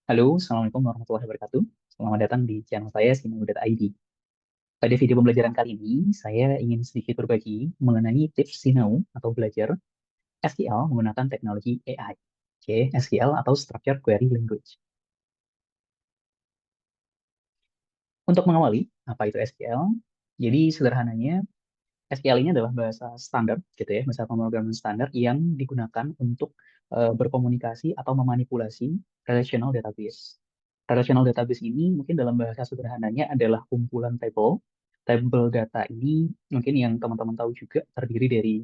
Halo, Assalamualaikum warahmatullahi wabarakatuh. Selamat datang di channel saya, sinau.id. Pada video pembelajaran kali ini, saya ingin sedikit berbagi mengenai tips Sinau atau belajar SQL menggunakan teknologi AI. Oke, SQL atau Structured Query Language. Untuk mengawali, apa itu SQL? Jadi sederhananya, SQL ini adalah bahasa standar, gitu ya, bahasa pemrograman standar yang digunakan untuk berkomunikasi atau memanipulasi relational database. Relational database ini mungkin dalam bahasa sederhananya adalah kumpulan tabel. Tabel data ini mungkin yang teman-teman tahu juga terdiri dari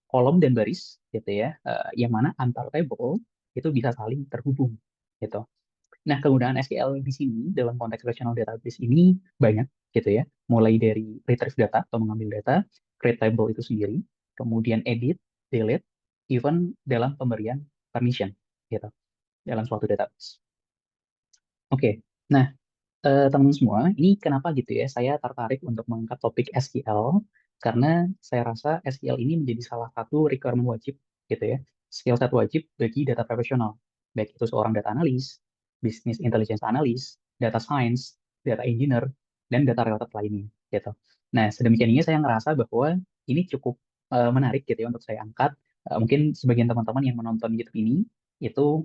kolom dan baris, gitu ya, yang mana antar tabel itu bisa saling terhubung, gitu. Nah, kegunaan SQL di sini dalam konteks relational database ini banyak gitu ya. Mulai dari retrieve data atau mengambil data, create table itu sendiri, kemudian edit, delete, even dalam pemberian permission gitu dalam suatu database. Oke. Nah, teman-teman semua, ini kenapa gitu ya saya tertarik untuk mengangkat topik SQL karena saya rasa SQL ini menjadi salah satu requirement wajib gitu ya, skill set wajib bagi data profesional, baik itu seorang data analis, business intelligence analyst, data science, data engineer, dan data related lainnya gitu. Nah, sedemikian ini saya ngerasa bahwa ini cukup menarik gitu ya untuk saya angkat. Mungkin sebagian teman-teman yang menonton YouTube ini itu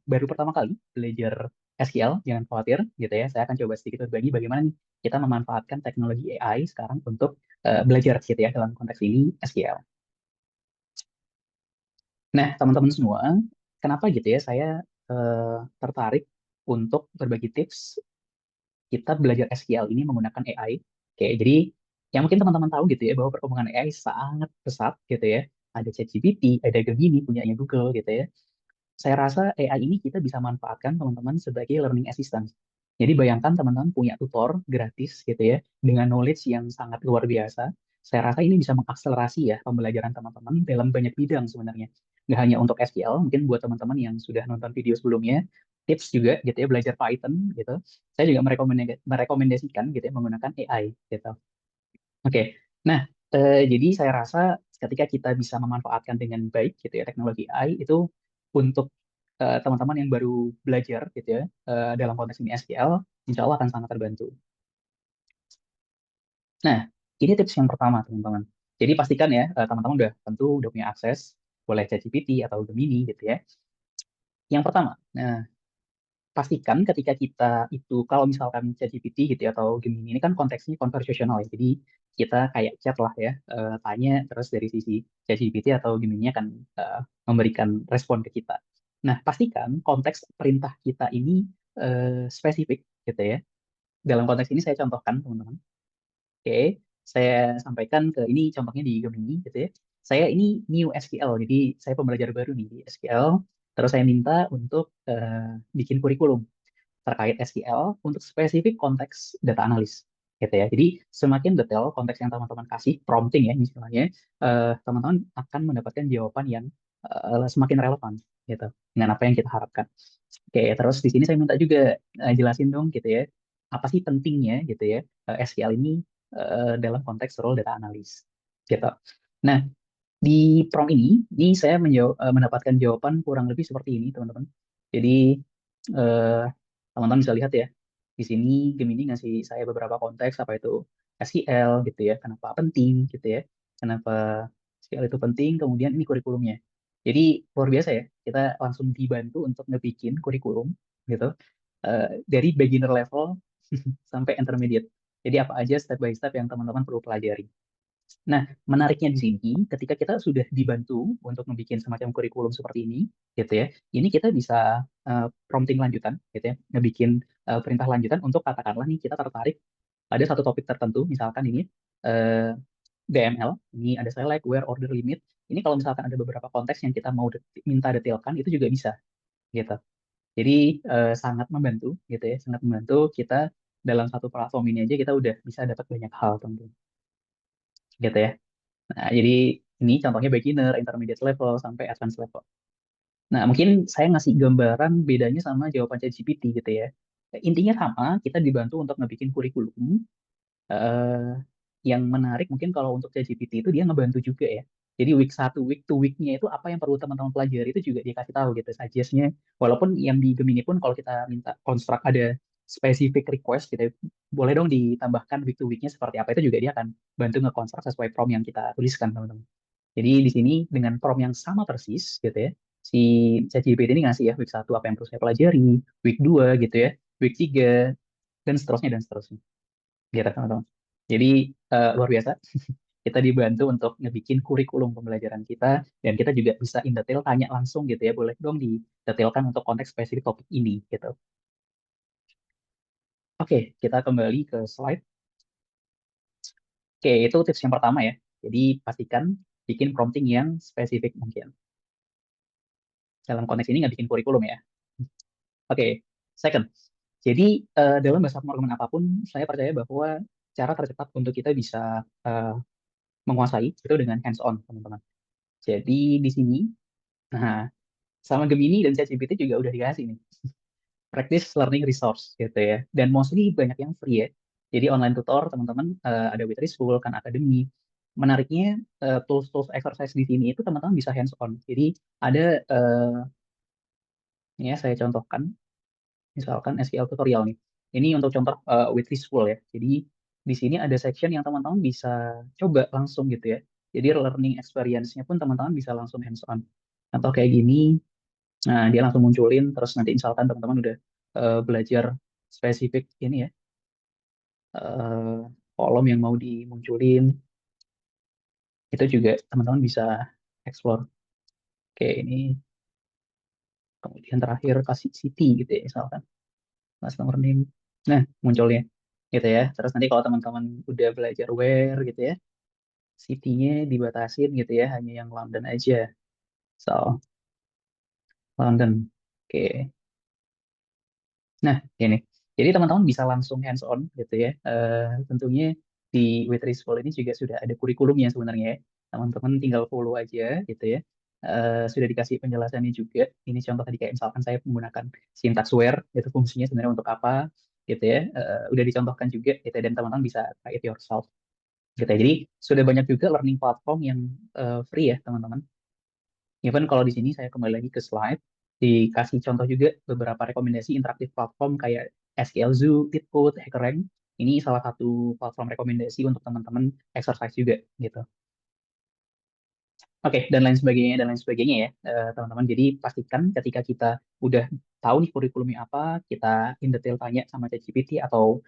baru pertama kali belajar SQL, jangan khawatir gitu ya. Saya akan coba sedikit berbagi bagaimana nih kita memanfaatkan teknologi AI sekarang untuk belajar gitu ya dalam konteks ini SQL. Nah, teman-teman semua, kenapa gitu ya saya tertarik untuk berbagi tips kita belajar SQL ini menggunakan AI. Oke, jadi yang mungkin teman-teman tahu gitu ya bahwa perkembangan AI sangat pesat gitu ya. Ada ChatGPT, ada Gemini punyanya Google gitu ya. Saya rasa AI ini kita bisa manfaatkan teman-teman sebagai learning assistant. Jadi bayangkan teman-teman punya tutor gratis gitu ya, dengan knowledge yang sangat luar biasa. Saya rasa ini bisa mengakselerasi ya pembelajaran teman-teman dalam banyak bidang sebenarnya. Nggak hanya untuk SQL, mungkin buat teman-teman yang sudah nonton video sebelumnya, tips juga gitu ya, belajar Python gitu. Saya juga merekomendasikan gitu ya, menggunakan AI gitu. Oke, nah jadi saya rasa ketika kita bisa memanfaatkan dengan baik gitu ya teknologi AI itu untuk teman-teman yang baru belajar gitu ya dalam konteks ini SQL, insya Allah akan sangat terbantu. Nah, ini tips yang pertama teman-teman. Jadi pastikan ya teman-teman udah tentu udah punya akses boleh ChatGPT atau Gemini gitu ya. Yang pertama, nah pastikan ketika kita itu kalau misalkan ChatGPT gitu ya atau Gemini ini kan konteksnya conversational ya. Jadi kita kayak chat lah ya, tanya terus dari sisi ChatGPT atau Gemini akan memberikan respon ke kita. Nah, pastikan konteks perintah kita ini spesifik gitu ya. Dalam konteks ini saya contohkan teman-teman. Oke, saya sampaikan ke ini contohnya di Gemini gitu ya. Saya ini new SQL, jadi saya pembelajar baru nih di SQL. Terus saya minta untuk bikin kurikulum terkait SQL untuk spesifik konteks data analis gitu ya. Jadi semakin detail konteks yang teman-teman kasih prompting ya misalnya, teman-teman akan mendapatkan jawaban yang semakin relevan gitu dengan apa yang kita harapkan. Oke, terus di sini saya minta juga jelasin dong gitu ya, apa sih pentingnya gitu ya SQL ini dalam konteks role data analis gitu. Nah, di prompt ini saya mendapatkan jawaban kurang lebih seperti ini, teman-teman. Jadi, eh, teman-teman bisa lihat ya, di sini Gemini ngasih saya beberapa konteks, apa itu SQL gitu ya, kenapa penting gitu ya, kenapa SQL itu penting, kemudian ini kurikulumnya. Jadi, luar biasa ya, kita langsung dibantu untuk ngebikin kurikulum gitu, dari beginner level sampai intermediate. Jadi, apa aja step by step yang teman-teman perlu pelajari. Nah, menariknya di sini, ketika kita sudah dibantu untuk membuat semacam kurikulum seperti ini, gitu ya, ini kita bisa prompting lanjutan, gitu ya, ngebikin perintah lanjutan untuk katakanlah nih kita tertarik pada satu topik tertentu, misalkan ini eh, DML, ini ada select, where, order, limit. Ini kalau misalkan ada beberapa konteks yang kita mau minta detailkan, itu juga bisa, gitu. Jadi sangat membantu, gitu ya, sangat membantu kita dalam satu platform ini aja kita udah bisa dapat banyak hal, tentu, gitu ya. Nah, jadi ini contohnya beginner, intermediate level, sampai advanced level. Nah, mungkin saya ngasih gambaran bedanya sama jawaban ChatGPT gitu ya. Intinya sama, kita dibantu untuk ngebikin kurikulum. eh, yang menarik mungkin kalau untuk ChatGPT itu dia ngebantu juga ya. Jadi week 1, week to week-nya itu apa yang perlu teman-teman pelajari itu juga dikasih tahu gitu suggest-nya. Walaupun yang di Gemini pun kalau kita minta construct ada specific request gitu ya, boleh dong ditambahkan week to week-nya seperti apa, itu juga dia akan bantu nge-construct sesuai prompt yang kita tuliskan teman-teman. Jadi di sini dengan prompt yang sama persis gitu ya, si ChatGPT ini ngasih ya week 1 apa yang perlu saya pelajari, week 2 gitu ya, week 3 dan seterusnya gitu teman-teman. Jadi luar biasa kita dibantu untuk ngebikin kurikulum pembelajaran kita dan kita juga bisa in detail tanya langsung gitu ya, boleh dong didetailkan untuk konteks spesifik topik ini gitu. Oke, kita kembali ke slide. Oke, itu tips yang pertama ya. Jadi pastikan bikin prompting yang spesifik mungkin. Dalam konteks ini nggak bikin kurikulum ya. Oke, second. Jadi dalam bahasa pemrograman apapun, saya percaya bahwa cara tercepat untuk kita bisa menguasai itu dengan hands on, teman-teman. Jadi di sini, nah sama Gemini dan ChatGPT juga udah dikasih nih practice learning resource gitu ya. Dan mostly banyak yang free ya. Jadi online tutor teman-teman ada with School, kan Academy. Menariknya tools-tools exercise di sini itu teman-teman bisa hands on. Jadi ada ini ya saya contohkan misalkan SQL tutorial nih. Ini untuk contoh with School ya. Jadi di sini ada section yang teman-teman bisa coba langsung gitu ya. Jadi learning experience-nya pun teman-teman bisa langsung hands on. Contoh kayak gini, nah dia langsung munculin terus nanti misalkan teman-teman udah belajar spesifik ini ya eh, kolom yang mau dimunculin itu juga teman-teman bisa explore. Oke, ini kemudian terakhir kasih city gitu ya misalkan last nomor name. Nah, munculnya gitu ya. Terus nanti kalau teman-teman udah belajar where gitu ya, city-nya dibatasin gitu ya, hanya yang London aja. So, London. Oke. Nah, ini. Jadi teman-teman bisa langsung hands on gitu ya. Tentunya di School ini juga sudah ada kurikulumnya sebenarnya ya. Teman-teman tinggal follow aja gitu ya. Sudah dikasih penjelasannya juga. Ini contoh tadi kayak misalkan saya menggunakan syntax where, itu fungsinya sebenarnya untuk apa gitu ya. Udah dicontohkan juga gitu ya, dan teman-teman bisa try it yourself gitu ya. Jadi sudah banyak juga learning platform yang free ya teman-teman. Even kalau di sini saya kembali lagi ke slide, dikasih contoh juga beberapa rekomendasi interaktif platform kayak SQL Zoo, Leetcode, HackerRank. Ini salah satu platform rekomendasi untuk teman-teman exercise juga gitu. Oke, dan lain sebagainya ya, teman-teman. Jadi pastikan ketika kita udah tahu nih kurikulumnya apa, kita in detail tanya sama ChatGPT atau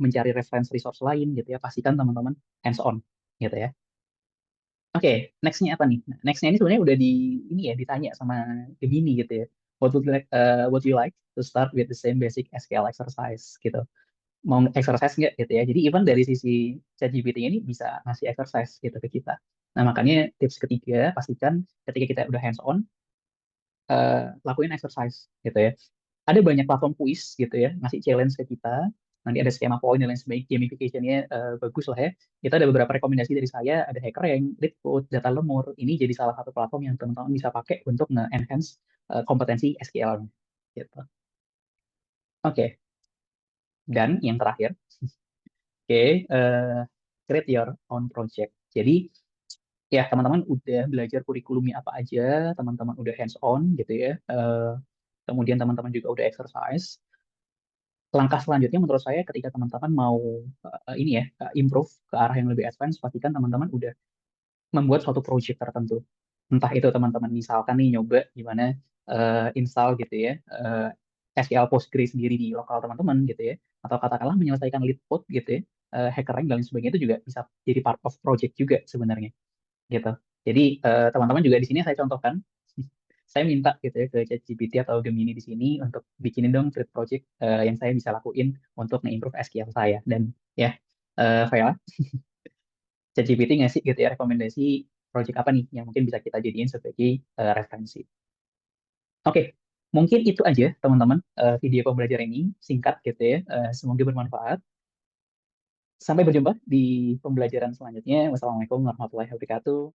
mencari reference resource lain gitu ya, pastikan teman-teman hands on gitu ya. Oke, nextnya apa nih? Nah, nextnya ini sebenarnya udah ini ya ditanya sama Gemini gitu ya. Would you like to start with the same basic SQL exercise gitu? Mau exercise nggak gitu ya? Jadi even dari sisi ChatGPT ini bisa ngasih exercise gitu ke kita. Nah makanya tips ketiga pastikan ketika kita udah hands on lakuin exercise gitu ya. Ada banyak platform kuis gitu ya, ngasih challenge ke kita. Nanti ada skema poin dan lain sebagainya, gamification-nya bagus lah ya. Itu ada beberapa rekomendasi dari saya, ada HackerRank, Leetcode, Data Lemur. Ini jadi salah satu platform yang teman-teman bisa pakai untuk nge-enhance kompetensi SQL. Gitu. Oke, dan yang terakhir, oke, create your own project. Jadi ya teman-teman udah belajar kurikulumnya apa aja, teman-teman udah hands on gitu ya. Kemudian teman-teman juga udah exercise. Langkah selanjutnya menurut saya ketika teman-teman mau ini ya improve ke arah yang lebih advance, pastikan teman-teman udah membuat suatu project tertentu. Entah itu teman-teman misalkan nih nyoba gimana install gitu ya SQL Postgres sendiri di lokal teman-teman gitu ya, atau katakanlah menyelesaikan lead code gitu ya, HackerRank dan lain sebagainya itu juga bisa jadi part of project juga sebenarnya gitu. Jadi teman-teman juga di sini saya contohkan, saya minta gitu ya ke ChatGPT atau Gemini di sini untuk bikinin dong trade project yang saya bisa lakuin untuk nge-improve SQL saya. Dan ya, Vela, ChatGPT ngasih gitu ya rekomendasi project apa nih yang mungkin bisa kita jadiin sebagai referensi. Oke, mungkin itu aja teman-teman video pembelajaran ini singkat gitu ya. Semoga bermanfaat. Sampai berjumpa di pembelajaran selanjutnya. Wassalamualaikum warahmatullahi wabarakatuh.